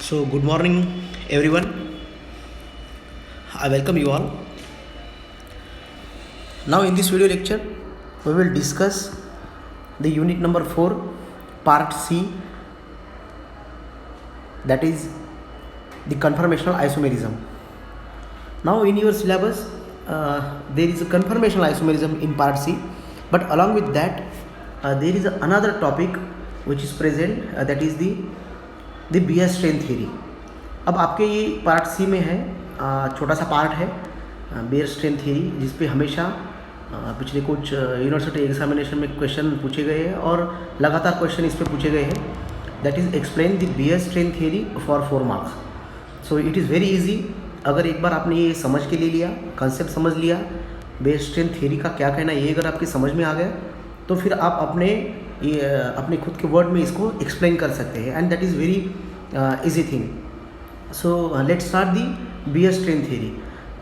So, good morning, everyone. I welcome you all. Now, in this video lecture, we will discuss the unit number 4, part C, that is the conformational isomerism. Now, in your syllabus, there is a conformational isomerism in part C, but along with that, there is another topic which is present, that is the Baeyer strain theory. अब आपके ये part सी में है, छोटा सा part है beer strain theory, जिस पे हमेशा पिछले कुछ यूनिवर्सिटी एग्जामिनेशन में क्वेश्चन पूछे गए हैं और लगातार क्वेश्चन इस पे पूछे गए हैं. That is explain the Baeyer strain theory for 4 marks. So it is very easy. अगर एक बार आपने ये समझ के ले लिया, कंसेप्ट समझ लिया, बियर स्ट्रेन थ्योरी का क्या कहना, ये अगर आपकी समझ में आ गया तो फिर आप अपने खुद के वर्ड में इसको एक्सप्लेन कर सकते हैं, and that is very easy thing. So let's start the Baeyer strain theory.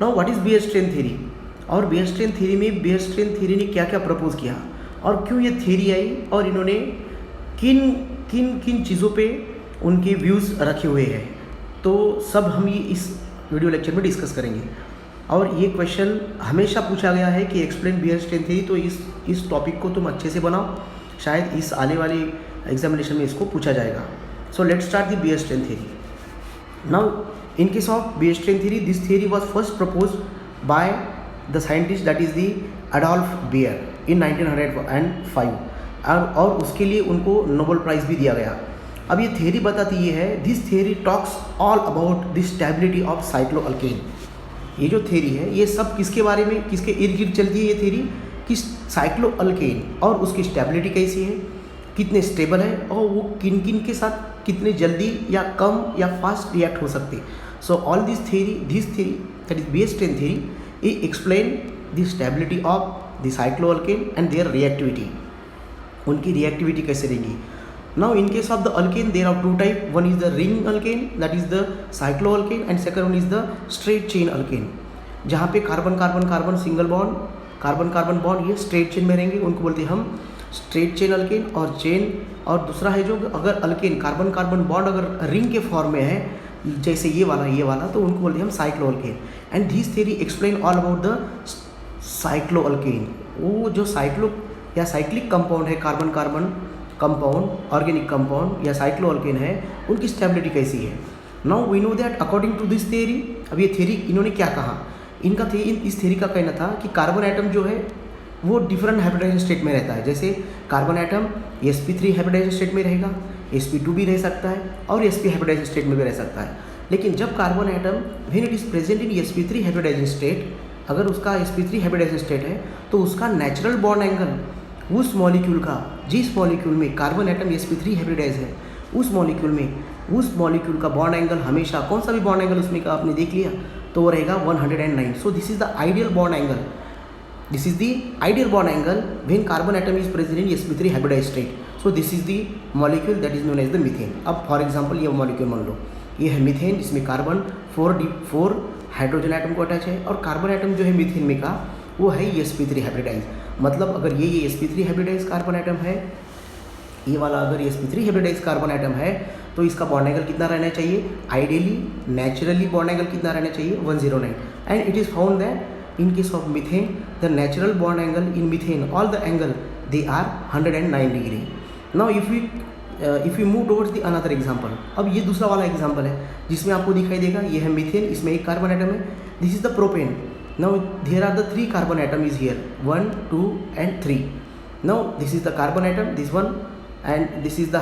Now what is Baeyer strain theory, और बियर स्ट्रेन थ्योरी में बियर स्ट्रेन थ्योरी ने क्या क्या प्रपोज किया और क्यों ये थ्योरी आई, और इन्होंने किन किन किन चीज़ों पे उनके व्यूज़ रखे हुए हैं, तो सब हम ये इस वीडियो लेक्चर में डिस्कस करेंगे. और ये क्वेश्चन हमेशा पूछा गया है कि एक्सप्लेन बियर स्ट्रेन थ्योरी, तो इस टॉपिक को तुम अच्छे से बनाओ, शायद इस आने वाली एग्जामिनेशन में इसको पूछा जाएगा. So let's start the Baeyer strain theory. Now in case of Baeyer strain theory, this theory was first proposed by the scientist that is the Adolf Baeyer in 1905, और उसके लिए उनको नोबेल प्राइज़ भी दिया गया. अब ये थ्योरी बताती ये है, this theory talks all about the stability of cycloalkane. ये जो थ्योरी है ये सब किसके बारे में, किसके इर्द गिर्द चलती है ये थ्योरी, कि साइक्लोअल्केन और उसकी स्टेबिलिटी कैसी है, कितने स्टेबल है, और वो किन किन के साथ कितने जल्दी या कम या फास्ट रिएक्ट हो सकते. So all this theory that is Baeyer strain theory explain the stability of the cycloalkane and their reactivity. उनकी रिएक्टिविटी कैसे रहेगी. Now in case of the alkane there are 2 type. One is the ring alkane that is the cycloalkane, and second one is the straight chain alkane, जहाँ पे carbon carbon carbon single bond, carbon carbon bond ये straight chain में रहेंगे, उनको बोलते हैं हम straight chain alkane. और दूसरा है जो अगर अल्केन कार्बन कार्बन बॉन्ड अगर रिंग के फॉर्म में है, जैसे ये वाला, तो उनको बोलते हैं हम cycloalkane. And this theory explain all about the cycloalkane. वो जो साइक्लो या साइक्लिक कंपाउंड है, carbon carbon compound, organic compound या साइक्लोअल्केन है, उनकी स्टेबिलिटी कैसी है. Now we know that according to this theory, अब ये थ्योरी इन्होंने क्या कहा, इस थ्योरी का कहना था कि कार्बन एटम जो है वो डिफरेंट हाइब्रिडाइजेशन स्टेट में रहता है. जैसे carbon atom sp3 hybridization state में रहेगा, sp2 भी रह सकता है और sp हाइब्रिडाइजेशन स्टेट में भी रह सकता है. लेकिन जब carbon atom when it is present in sp3 hybridization state, अगर उसका sp3 हाइब्रिडाइजेशन स्टेट है तो उसका नेचुरल बॉन्ड एंगल उस मॉलिक्यूल का, जिस मॉलिक्यूल में कार्बन एटम sp3 हाइब्रिडाइज है, उस मॉलिक्यूल का बॉन्ड एंगल हमेशा, कौन सा भी बॉन्ड एंगल उसमें का आपने देख लिया तो वो रहेगा 109. So this is the ideal bond angle. This is the ideal bond angle when carbon atom is present in sp3 hybridized state. So this is the molecule that is known as the methane. अब for example ये molecule मान लो, ये है methane, जिसमें carbon 4 hydrogen atom को attach है, और carbon atom जो है मीथेन में का वो है sp3 हाइब्रिडाइज. मतलब अगर ये sp3 हाइब्रिडाइज कार्बन एटम है, ये वाला अगर sp3 हाइब्रिडाइज कार्बन एटम है, तो इसका बॉन्ड एंगल कितना रहना चाहिए, आइडियली नेचुरली बॉन्ड एंगल कितना रहना चाहिए, 109. And it is found that in case of methane the natural bond angle in methane, all the angle they are 109 degree. Now if we move towards the another example, अब ये दूसरा वाला example है जिसमें आपको दिखाई देगा, ये है मीथेन, इसमें एक कार्बन एटम है, this is the propane. Now there are the 3 carbon atom is here, 1 2 and 3. Now this is the carbon atom, this one, and this is the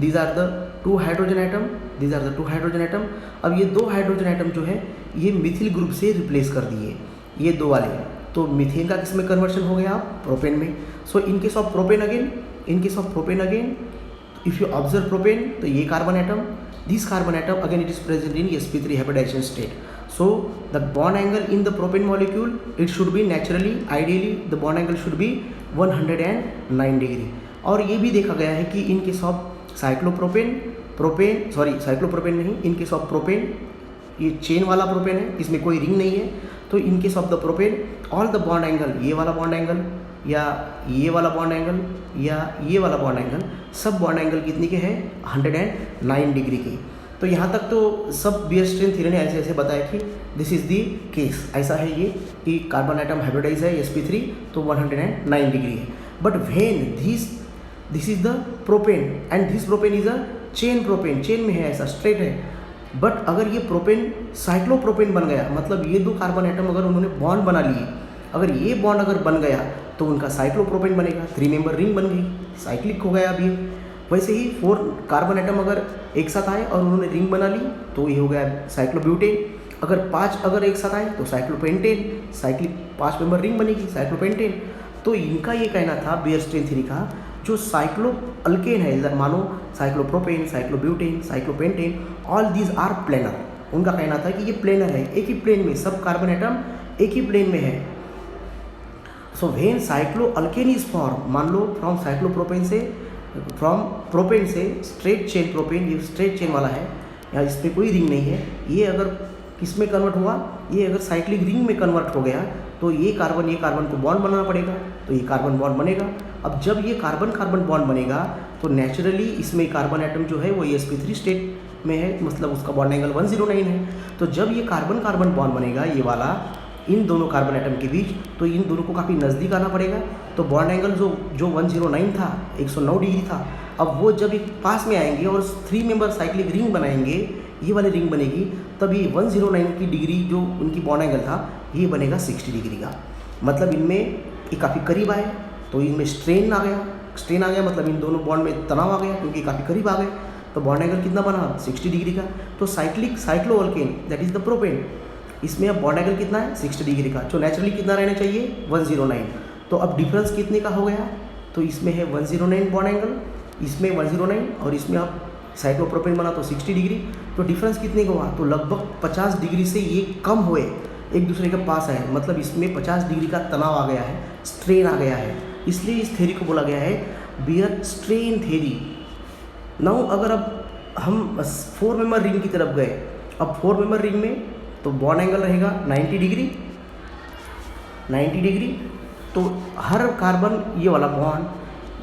these are the 2 hydrogen atom. अब ये 2 hydrogen atom जो है ये methyl group से replace कर दिए, ये 2 वाले, तो मीथेन का किस में कन्वर्शन हो गया, प्रोपेन में. So in case of propane again, if you observe propane, तो ये carbon atom, this carbon atom again it is present in sp3 hybridization state. So the bond angle in the propane molecule it should be naturally, ideally the bond angle should be 109 degree. और ये भी देखा गया है कि in case of cyclopropane नहीं, इन case of propane, ये chain वाला प्रोपेन है, इसमें कोई रिंग नहीं है, तो इन case of the propane all the bond angle, ये वाला बॉन्ड एंगल या ये वाला बॉन्ड एंगल या ये वाला बॉन्ड एंगल, सब बॉन्ड एंगल कितने के हैं, 109 डिग्री के. तो तो यहाँ तक तो सब बियर स्ट्रेन थ्योरी ने ऐसे ऐसे बताया कि दिस इज़ दी केस, ऐसा है ये कि कार्बन एटम हाइब्रिडाइज है sp3 तो 109 डिग्री है। But when this is the propane and this propane is a chain propane, chain में है, ऐसा स्ट्रेट है। बट अगर ये प्रोपेन साइक्लोप्रोपेन बन गया, मतलब ये दो कार्बन एटम अगर उन्होंने बॉन्ड बना लिए, अगर ये बॉन्ड अगर बन गया तो उनका साइक्लोप्रोपेन बनेगा, 3 मेंबर रिंग बन गई, साइक्लिक हो गया अभी। वैसे ही 4 कार्बन एटम अगर एक साथ आए और उन्होंने रिंग बना ली तो ये हो गया साइक्लोब्यूटेन। अगर 5 अगर एक साथ आए तो साइक्लोपेंटेन, साइक्लिक 5 मेंबर रिंग बनेगी, साइक्लोपेंटेन। तो इनका ये कहना था बियर स्ट्रेन थ्योरी का, जो साइक्लो अल्केन है, मानो cyclopropane, cyclobutane, cyclopentane, all these are planar. उनका कहना था कि ये प्लेनर है, एक ही प्लेन में, सब कार्बन एटम एक ही प्लेन में है। So when cyclo alkane is form, मान लो फ्रॉम साइक्लोप्रोपेन से, फ्रॉम प्रोपेन से स्ट्रेट चेन प्रोपेन, ये स्ट्रेट चेन वाला है, या इसमें कोई रिंग नहीं है, ये अगर किस में कन्वर्ट हुआ, ये अगर साइक्लिक रिंग में कन्वर्ट हो गया तो ये कार्बन को बॉन्ड बनाना पड़ेगा, तो ये कार्बन बॉन्ड बनेगा। अब जब ये कार्बन कार्बन बॉन्ड बनेगा तो नेचुरली इसमें कार्बन एटम जो है वो sp3 स्टेट में है, मतलब उसका बॉन्ड एंगल 109 है। तो जब ये कार्बन कार्बन बॉन्ड बनेगा ये वाला इन दोनों कार्बन एटम के बीच, तो इन दोनों को काफ़ी नज़दीक आना पड़ेगा। तो बॉन्ड एंगल जो 109 था, 109 डिग्री था, अब वो जब एक पास में आएंगे और 3 मेंबर साइक्लिक रिंग बनाएंगे, ये वाली रिंग बनेगी, तब ये 109 की डिग्री जो उनकी बॉन्ड एंगल था ये बनेगा 60 डिग्री का। मतलब इनमें ये काफ़ी करीब आए तो इनमें स्ट्रेन आ गया, मतलब इन दोनों बॉन्ड में तनाव आ गया क्योंकि काफ़ी करीब आ गए। तो बॉन्ड एंगल कितना बना, 60 डिग्री का। तो cyclo alkane that is the propane, इसमें अब बॉन्ड एंगल कितना है, 60 डिग्री का, जो नेचुरली कितना रहना चाहिए, 109। तो अब डिफरेंस कितने का हो गया, तो इसमें है 109 बॉन्ड एंगल, इसमें 109 और इसमें आप साइक्लोप्रोपेन बना तो 60 डिग्री। तो डिफरेंस कितने का हुआ, तो लगभग 50 डिग्री से ये कम हुए, एक दूसरे के पास आए, मतलब इसमें 50 डिग्री का तनाव आ गया है, स्ट्रेन आ गया है, इसलिए इस थ्योरी को बोला गया है बियर स्ट्रेन थ्योरी। नाउ अगर अब हम 4 मेंबर रिंग की तरफ गए, अब 4 मेंबर रिंग में तो बॉन्ड एंगल रहेगा 90 डिग्री, तो हर कार्बन ये वाला बॉन्ड,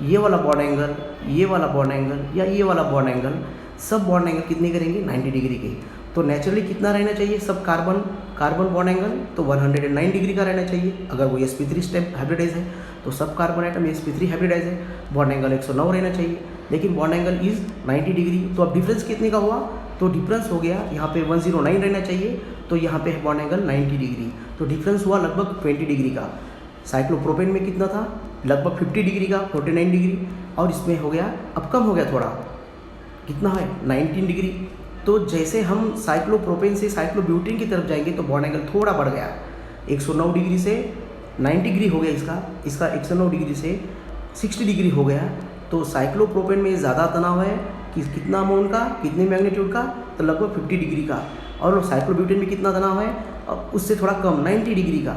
ये वाला बॉन्ड एंगल, ये वाला बॉन्ड एंगल या ये वाला बॉन्ड एंगल, सब बॉन्ड एंगल कितने करेंगे, 90 डिग्री के। तो नेचुरली कितना रहना चाहिए, सब कार्बन बॉन्ड एंगल तो 109 डिग्री का रहना चाहिए। अगर वो sp3 स्टेप हाइब्रिडाइज है तो सब कार्बन आइटम sp3 हाइब्रिडाइज है, बॉन्ड एंगल 109 रहना चाहिए, लेकिन बॉन्ड एंगल इज़ 90 डिग्री। तो अब डिफरेंस कितने का हुआ, तो डिफरेंस हो गया यहाँ पे 109 रहना चाहिए, तो यहाँ पे बॉन्ड एंगल 90 डिग्री, तो डिफरेंस हुआ लगभग 20 डिग्री का। साइक्लोप्रोपेन में कितना था, लगभग 50 डिग्री का, 49 डिग्री, और इसमें हो गया, अब कम हो गया थोड़ा, कितना है 19 डिग्री। तो जैसे हम साइक्लोप्रोपेन से साइक्लोब्यूटेन की तरफ जाएंगे तो बॉन्ड एंगल थोड़ा बढ़ गया, 109 डिग्री से 90 डिग्री हो गया, इसका 109 डिग्री से 60 डिग्री हो गया। तो साइक्लोप्रोपेन में ज़्यादा तनाव है कि कितना अमाउंट का, कितने मैग्नीट्यूड का, तो लगभग 50 डिग्री का, और साइक्लोब्यूटेन में कितना तनाव है, उससे थोड़ा कम 90 डिग्री का।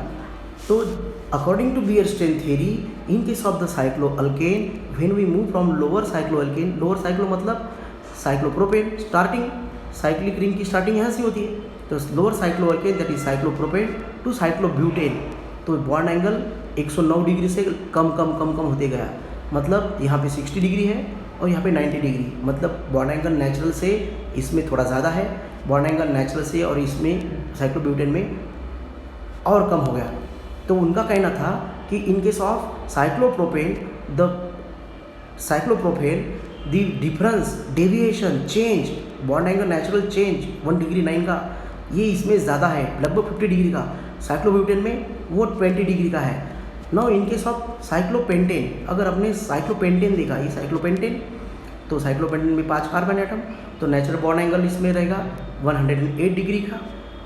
तो according to Baeyer strain theory, in case of the cyclo alkane, when we move from lower cyclo alkane, lower cyclo मतलब साइक्लोप्रोपेन, स्टार्टिंग साइक्लिक रिंग की स्टार्टिंग यहाँ से होती है, तो lower cyclo alkane that is cyclopropane to cyclobutane, तो bond angle 109 degree से कम होते गया, मतलब यहाँ पे 60 डिग्री है और यहाँ पे 90 डिग्री, मतलब बॉन्ड एंगल नेचुरल से इसमें थोड़ा ज़्यादा है, बॉन्ड एंगल नेचुरल से और इसमें साइक्लोब्यूटेन में और कम हो गया। तो उनका कहना था कि in case of cyclopropane the difference, deviation, change, bond angle natural change 1 degree 9 का, ये इसमें ज़्यादा है, लगभग 50 डिग्री का। साइक्लोब्यूटेन में वो 20 डिग्री का है। Now in case of cyclopentane, अगर आपने साइक्लोपेंटेन देखा, ये साइक्लोपेंटेन, तो साइक्लोपेंटेन में 5 कार्बन एटम, तो नेचुरल बॉन्ड एंगल इसमें रहेगा 108 डिग्री का,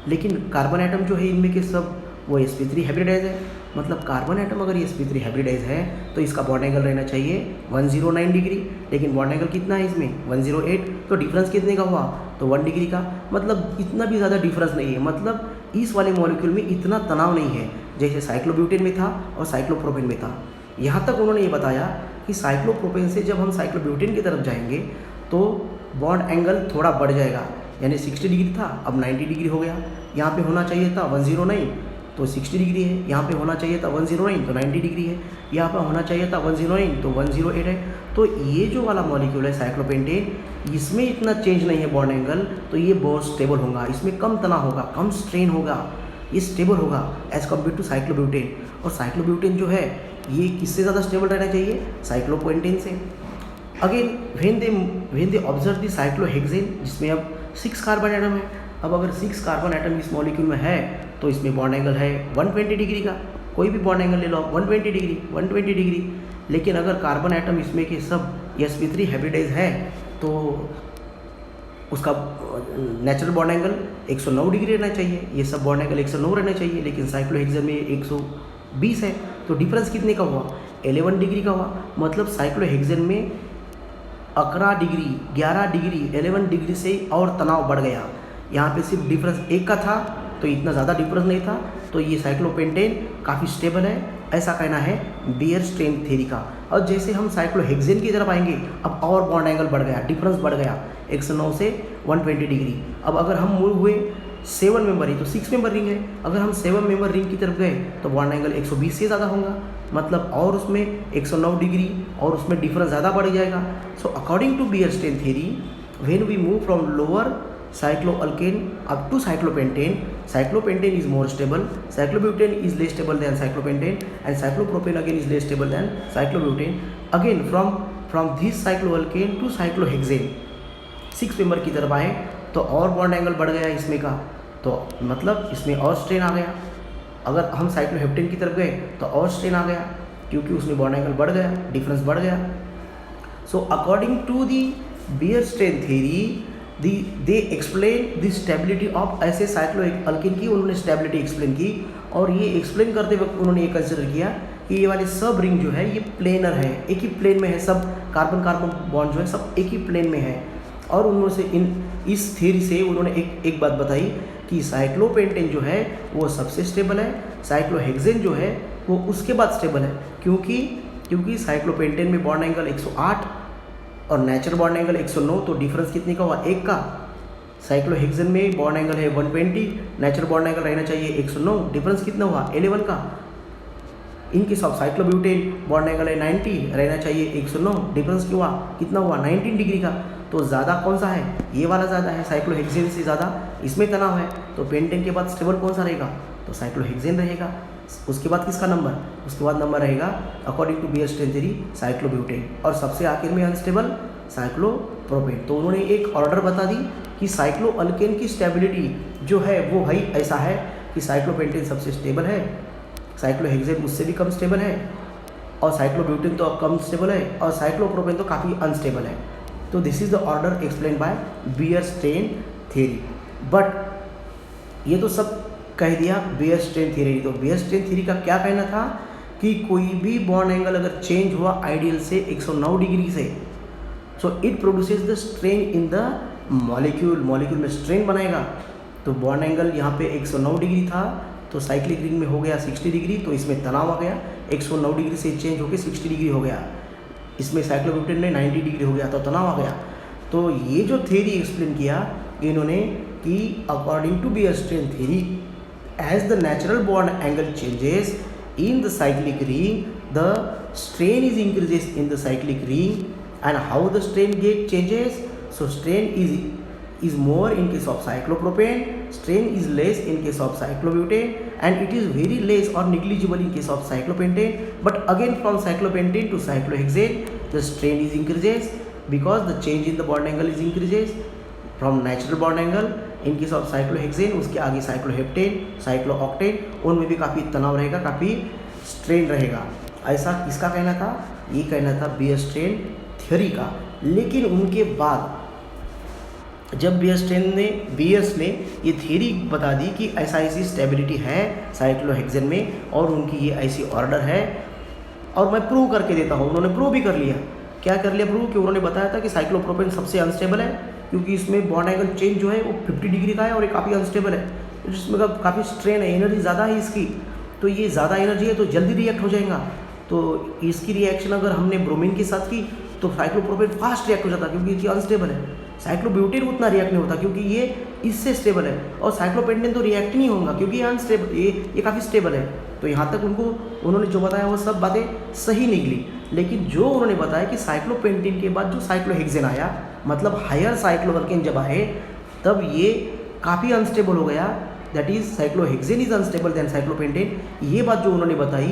लेकिन कार्बन एटम जो है इनमें के सब वो sp3 हाइब्रिडाइज है, मतलब कार्बन एटम अगर sp3 हाइब्रिडाइज है तो इसका बॉन्ड एंगल रहना चाहिए 109 डिग्री, लेकिन बॉन्ड एंगल कितना है इसमें 108, तो डिफरेंस कितने का हुआ, तो 1 डिग्री का। मतलब इतना भी ज़्यादा डिफरेंस नहीं है, मतलब इस वाले मॉलिक्यूल में इतना तनाव नहीं है जैसे साइक्लोब्यूटेन में था और साइक्लोप्रोपेन में था। यहाँ तक उन्होंने ये बताया कि साइक्लोप्रोपेन से जब हम साइक्लोब्यूटेन की तरफ जाएंगे तो बॉन्ड एंगल थोड़ा बढ़ जाएगा, यानी 60 डिग्री था अब 90 डिग्री हो गया, यहाँ पे होना चाहिए था 109, तो 60 डिग्री है। यहाँ पे होना चाहिए था 109 तो 90 डिग्री है। यहाँ पे होना चाहिए था 109 तो 108 है। तो ये जो वाला मॉलिक्यूल है साइक्लोपेंटेन, इसमें इतना चेंज नहीं है बॉन्ड एंगल, तो ये बहुत स्टेबल होगा, इसमें कम तनाव होगा, कम स्ट्रेन होगा, ये स्टेबल होगा एज कम्पेयर टू साइक्लोब्यूटेन। और साइक्लोब्यूटेन जो है ये किससे ज़्यादा स्टेबल रहना चाहिए? साइक्लोपेंटेन से। Again when they observe the cyclohexane, जिसमें अब 6 कार्बन एटम है। अब अगर 6 कार्बन एटम इस मॉलिक्यूल में है तो इसमें बॉन्ड एंगल है 120 डिग्री का। कोई भी बॉन्ड एंगल ले लो 120 डिग्री, 120 डिग्री। लेकिन अगर कार्बन एटम इसमें के सब sp3 हाइब्रिडाइज है तो उसका नेचुरल बॉन्ड एंगल 109 डिग्री रहना चाहिए, ये सब बॉन्ड एंगल 109 रहना चाहिए। लेकिन साइक्लोहेक्सेन में 120 है, तो डिफरेंस कितने का हुआ? 11 डिग्री का हुआ। मतलब साइक्लोहेक्सेन में 11 डिग्री, 11 डिग्री, 11 डिग्री से और तनाव बढ़ गया। यहाँ पे सिर्फ डिफरेंस 1 का था, तो इतना ज़्यादा डिफरेंस नहीं था। तो ये साइक्लोपेंटेन काफ़ी स्टेबल है, ऐसा कहना है बियर-स्टेन थ्योरी का। और जैसे हम साइक्लोहेक्सेन की तरफ आएंगे, अब और बॉन्ड एंगल बढ़ गया, डिफरेंस बढ़ गया 109 से 120 डिग्री। अब अगर हम मूव हुए 7 मेंबर, ही तो 6 मेंबर रिंग है, अगर हम 7 मेंबर रिंग की तरफ गए तो बॉन्ड एंगल 120 से ज़्यादा होगा। मतलब और उसमें 109 डिग्री और उसमें डिफरेंस ज़्यादा बढ़ जाएगा। So according to Baeyer strain theory, when we move from lower cycloalkane up to cyclopentane is more stable, cyclobutane is less stable than cyclopentane, and cyclopropane again is less stable than cyclobutane. Again from this cycloalkane to cyclohexane 6 member की तरफ आए तो और bond angle बढ़ गया इसमें का, तो मतलब इसमें और स्ट्रेन आ गया। अगर हम साइक्लोहेप्टेन की तरफ गए तो और स्ट्रेन आ गया, क्योंकि उसमें बॉन्ड एंगल बढ़ गया, डिफरेंस बढ़ गया। So according to the Baeyer strain theory, they explain the stability of, ऐसे साइक्लोअल्केन की उन्होंने स्टेबिलिटी एक्सप्लेन की। और ये एक्सप्लेन करते वक्त उन्होंने ये कंसिडर किया कि ये वाले सब रिंग जो है ये प्लेनर है, एक ही प्लेन में है, सब कार्बन कार्बन बॉन्ड जो है सब एक ही प्लेन में है। और उन्होंने से इस थ्योरी से उन्होंने एक बात बताई कि साइक्लोपेंटेन जो है वो सबसे स्टेबल है, साइक्लोहेक्सेन जो है वो उसके बाद स्टेबल है। क्योंकि साइक्लोपेंटेन में बॉन्ड एंगल 108 और नेचुरल बॉन्ड एंगल 109, तो डिफरेंस कितने का हुआ? 1 का। साइक्लोहेक्सेन में बॉन्ड एंगल है 120, नेचुरल बॉन्ड एंगल रहना चाहिए 109, डिफरेंस कितना हुआ? 11 का। इनके सब साइक्लोब्यूटेन बॉन्ड एंगल है 90, रहना चाहिए 109, डिफरेंस क्यों हुआ? कितना हुआ? 19 डिग्री का। तो ज़्यादा कौन सा है? ये वाला ज़्यादा है, साइक्लोहेक्सेन से ज़्यादा इसमें तनाव है। तो पेंटेन के बाद स्टेबल कौन सा रहेगा? तो साइक्लोहेक्सेन रहेगा। उसके बाद किसका नंबर? उसके बाद नंबर रहेगा according to Baeyer strain theory cyclobutane, और सबसे आखिर में अनस्टेबल साइक्लोप्रोपेन। तो उन्होंने एक ऑर्डर बता दी कि साइक्लोअल्केन की स्टेबिलिटी जो है वो भाई ऐसा है कि साइक्लोपेंटेन सबसे स्टेबल है, साइक्लोहेक्सेन उससे भी कम स्टेबल है, और साइक्लोब्यूटेन तो कम स्टेबल है, और साइक्लोप्रोपेन तो काफ़ी अनस्टेबल है। तो this is the order explain by beer-stand theory. But ये तो सब कह दिया बियर-स्टेन थ्योरी। तो बियर-स्टेन थ्योरी का क्या कहना था कि कोई भी बॉन्ड एंगल अगर चेंज हुआ आइडियल से 109 डिग्री से, so it produces the strain in the molecule में स्ट्रेन बनाएगा। तो बॉन्ड एंगल यहाँ पे 109 डिग्री था, तो साइक्लिक रिंग में हो गया 60 डिग्री, तो इसमें तनाव आ गया, 109 डिग्री से चेंज होकर 60 डिग्री हो गया। इसमें साइक्लोब्यूटेन में 90 डिग्री हो गया, तो तनाव आ गया। तो ये जो थ्योरी एक्सप्लेन किया इन्होंने कि according to Baeyer strain theory, as the natural bond angle changes in the cyclic ring, the strain is increases in the cyclic ring. And how the strain get changes? So strain is more in case of cyclopropane, strain is less in case of cyclobutane, and it is very less or negligible in case of cyclopentane. But again from cyclopentane to cyclohexane, the strain is increases because the change in the bond angle is increases from natural bond angle. In case of cyclohexane, उसके आगे साइक्लोहेप्टेन, साइक्लोऑक्टेन, उनमें भी काफ़ी तनाव रहेगा, काफ़ी strain रहेगा। ऐसा किसका कहना था? ये कहना था बियर-स्टेन थ्योरी का। लेकिन उनके बाद जब बियर्स ने ये थ्योरी बता दी कि ऐसी स्टेबिलिटी है साइक्लोहेक्सेन में और उनकी ये ऐसी ऑर्डर है, और मैं प्रूव करके देता हूँ। उन्होंने प्रूव भी कर लिया। क्या कर लिया प्रूव? कि उन्होंने बताया था कि साइक्लोप्रोपेन सबसे अनस्टेबल है, क्योंकि इसमें बॉन्ड एंगल चेंज जो है वो 50 डिग्री का है और ये काफ़ी अनस्टेबल है, जिसमें काफ़ी स्ट्रेन है, एनर्जी ज़्यादा है इसकी। तो ये ज़्यादा एनर्जी है तो जल्दी रिएक्ट हो जाएगा। तो इसकी रिएक्शन अगर हमने ब्रोमीन के साथ की तो साइक्लोप्रोपेन फास्ट रिएक्ट हो जाता, क्योंकि ये अनस्टेबल है। साइक्लोब्यूटेन उतना रिएक्ट नहीं होता क्योंकि ये इससे स्टेबल है, और साइक्लोपेंटेन तो रिएक्ट नहीं होगा क्योंकि ये अनस्टेबल, ये काफ़ी स्टेबल है। तो यहाँ तक उन्होंने जो बताया वो सब बातें सही निकली। लेकिन जो उन्होंने बताया कि साइक्लोपेंटेन के बाद जो साइक्लोहेक्सेन आया, मतलब हायर साइक्लोअल्केन जब आए तब ये काफ़ी अनस्टेबल हो गया, that is cyclohexane is unstable then cyclopentane. ये बात जो उन्होंने बताई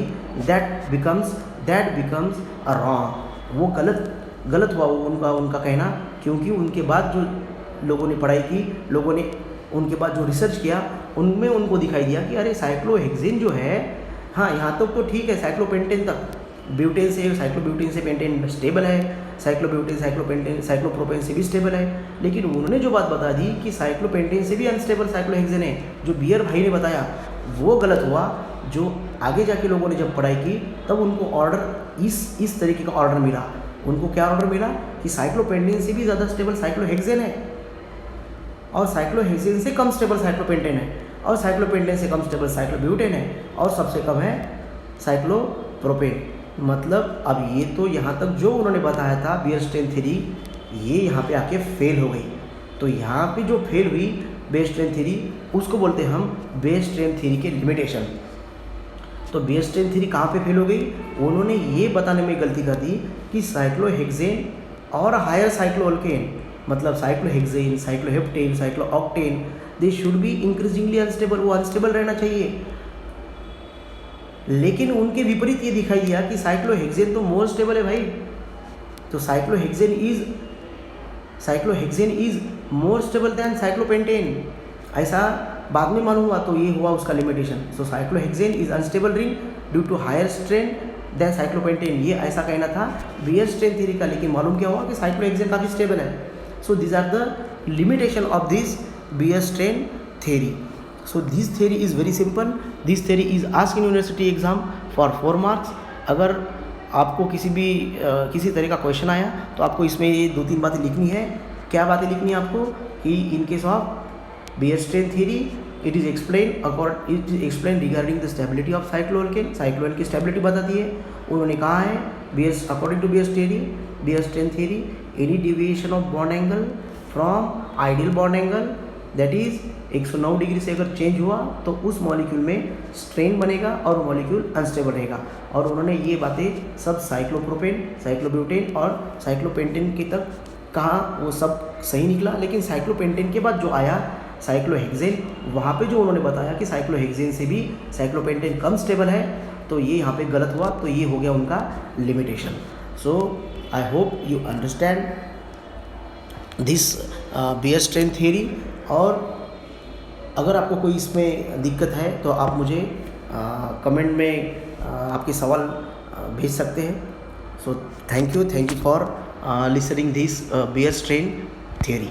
दैट बिकम्स अ रॉन्ग, वो गलत हुआ उनका कहना, क्योंकि उनके बाद जो लोगों ने पढ़ाई की, लोगों ने उनके बाद जो रिसर्च किया उनमें उनको दिखाई दिया कि अरे साइक्लोहेक्सेन जो है, हाँ यहाँ तक तो ठीक है, साइक्लोपेंटेन तक ब्यूटेन से साइक्लोब्यूटेन से पेंटेन स्टेबल है, साइक्लोब्यूटेन साइक्लोपेंटेन साइक्लोप्रोपेन से भी स्टेबल है। लेकिन उन्होंने जो बात बता दी कि साइक्लोपेंटेन से भी अनस्टेबल साइक्लोहेक्सेन है, जो बियर भाई ने बताया वो गलत हुआ। जो आगे जाके लोगों ने जब पढ़ाई की तब उनको ऑर्डर इस तरीके का ऑर्डर मिला। उनको क्या ऑर्डर मिला कि साइक्लोपेंटेन से भी ज़्यादा स्टेबल साइक्लोहेक्सेन है, और साइक्लोहेक्सेन से कम स्टेबल साइक्लोपेंटेन है, और साइक्लोपेंटेन से कम स्टेबल साइक्लोब्यूटेन है, और सबसे कम है साइक्लोप्रोपेन। मतलब अब ये तो यहाँ तक जो उन्होंने बताया था बियरस्टेन थ्योरी, ये यहाँ पे आके फेल हो गई। तो यहाँ पे जो फेल हुई बियरस्टेन थ्योरी, उसको बोलते हैं हम बियरस्टेन थ्योरी के लिमिटेशन। तो बियरस्टेन थ्योरी कहाँ पे फेल हो गई? उन्होंने ये बताने में गलती कर दी कि साइक्लोहेक्सेन और हायर साइक्लोअल्केन, मतलब cyclohexane, cycloheptane, cyclooctane, they should be increasingly unstable, वो अनस्टेबल रहना चाहिए। लेकिन उनके विपरीत ये दिखाई दिया कि साइक्लोहेक्सेन तो मोर स्टेबल है भाई, तो cyclohexane is more stable than cyclopentane, ऐसा बाद में मालूम हुआ। तो ये हुआ उसका limitation. So cyclohexane is unstable ring due to higher strain than cyclopentane, ये ऐसा कहना था बियरस्टेन थ्योरी का। लेकिन मालूम क्या हुआ कि साइक्लोहेक्सेन काफ़ी स्टेबल है। So these are the limitation of this Baeyer strain theory. So this theory is very simple. This theory is asked in university exam for 4 marks. अगर आपको किसी तरह का क्वेश्चन आया तो आपको इसमें ये 2-3 बातें लिखनी है। क्या बातें लिखनी है आपको कि in case of Baeyer strain theory it is explain regarding the stability of cycloalkane, cycloalkane की स्टेबिलिटी बताती है। उन्होंने कहा है according to Baeyer strain theory any deviation of bond angle from ideal bond angle, that is 109 degree से अगर change हुआ तो उस मॉलिक्यूल में स्ट्रेन बनेगा और वो मॉलिक्यूल अनस्टेबल रहेगा। और उन्होंने ये बातें सब साइक्लोप्रोपेन, साइक्लोब्यूटेन और साइक्लोपेंटेन के तक कहा, वो सब सही निकला। लेकिन साइक्लोपेंटेन के बाद जो आया साइक्लोहेक्सेन, वहाँ पे जो उन्होंने बताया कि साइक्लोहेक्सेन से भी साइक्लोपेंटेन कम स्टेबल है, तो ये यहाँ पे गलत हुआ। तो ये हो गया उनका limitation. So I hope you understand this Baeyer strain theory. और अगर आपको कोई इसमें दिक्कत है तो आप मुझे कमेंट में आपके सवाल भेज सकते हैं। So thank you for listening this Baeyer strain theory.